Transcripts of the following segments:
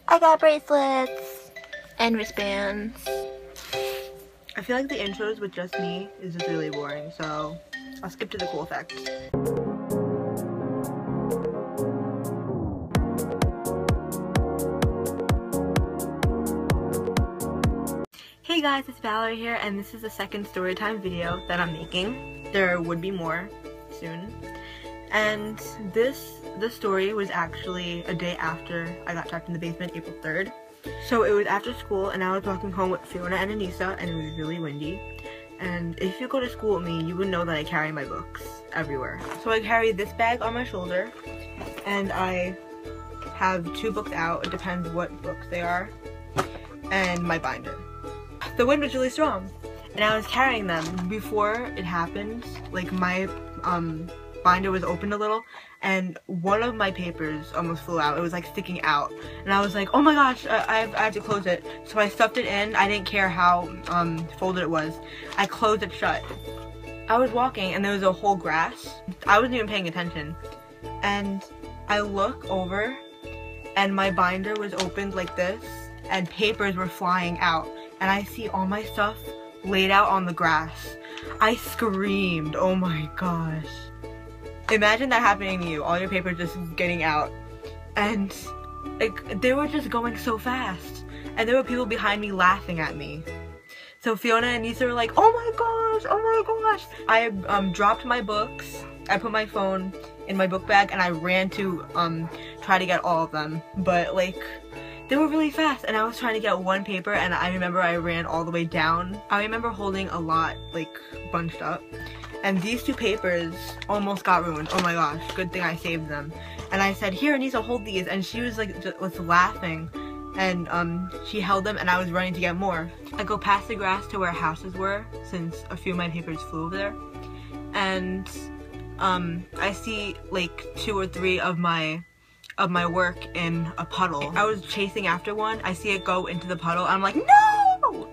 I got bracelets and wristbands. I feel like the intros with just me is just really boring, so I'll skip to the cool effects. Hey guys, it's Valerie here, and this is the second Storytime video that I'm making. There would be more soon. And this story was actually a day after I got trapped in the basement, April 3rd. So it was after school, and I was walking home with Fiona and Anissa, and it was really windy. And if you go to school with me, you would know that I carry my books everywhere. So I carry this bag on my shoulder, and I have 2 books out, it depends what books they are, and my binder. The wind was really strong, and I was carrying them. Before it happened, like my binder was opened a little, and one of my papers almost flew out. It was like sticking out, and I was like, oh my gosh, I have to close it. So I stuffed it in. I didn't care how folded it was. I closed it shut. I was walking, and there was a whole grass. I wasn't even paying attention, and I look over, and my binder was opened like this, and papers were flying out, and I see all my stuff laid out on the grass. I screamed, oh my gosh. Imagine that happening to you, all your papers just getting out. And like, they were just going so fast, and there were people behind me laughing at me. So Fiona and Anissa were like, oh my gosh, oh my gosh. I dropped my books, I put my phone in my book bag, and I ran to try to get all of them. But like, they were really fast, and I was trying to get one paper, and I remember I ran all the way down. I remember holding a lot, like, bunched up, and these 2 papers almost got ruined. Oh my gosh, good thing I saved them. And I said, here, Anissa, hold these, and she was like, was laughing, and she held them, and I was running to get more. I go past the grass to where houses were, since a few of my papers flew over there, and I see like 2 or 3 of my work in a puddle. I was chasing after one, I see it go into the puddle, and I'm like, no!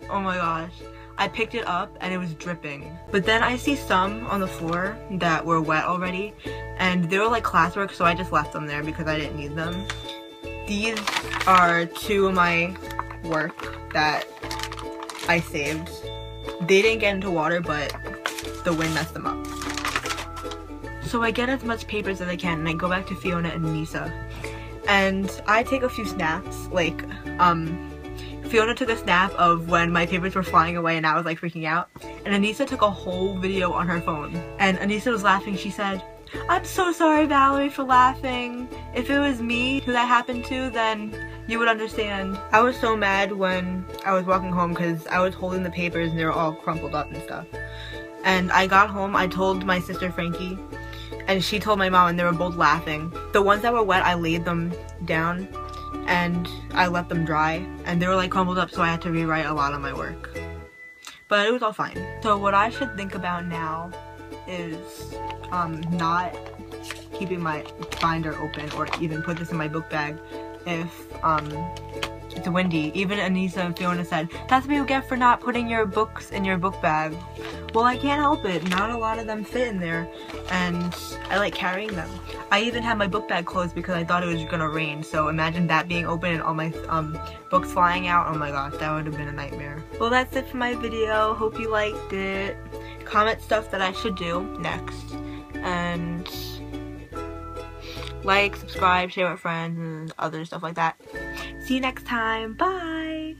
Oh my gosh. I picked it up, and it was dripping. But then I see some on the floor that were wet already, and they were like classwork, so I just left them there because I didn't need them. These are 2 of my work that I saved. They didn't get into water, but the wind messed them up. So I get as much papers as I can, and I go back to Fiona and Anissa, and I take a few snaps. Like, Fiona took a snap of when my papers were flying away and I was like freaking out, and Anissa took a whole video on her phone. And Anissa was laughing. She said, I'm so sorry, Valerie, for laughing. If it was me who that happened to, then you would understand. I was so mad when I was walking home because I was holding the papers and they were all crumpled up and stuff. And I got home, I told my sister Frankie, and she told my mom, and they were both laughing. The ones that were wet, I laid them down and I let them dry, and they were like crumpled up, so I had to rewrite a lot of my work. But it was all fine. So what I should think about now is not keeping my binder open or even put this in my book bag if it's windy. Even Anissa and Fiona said, that's what you get for not putting your books in your book bag. Well, I can't help it. Not a lot of them fit in there, and I like carrying them. I even had my book bag closed because I thought it was gonna rain, so imagine that being open and all my books flying out. Oh my gosh, that would have been a nightmare. Well, that's it for my video. Hope you liked it. Comment stuff that I should do next, and like, subscribe, share with friends, and other stuff like that. See you next time. Bye!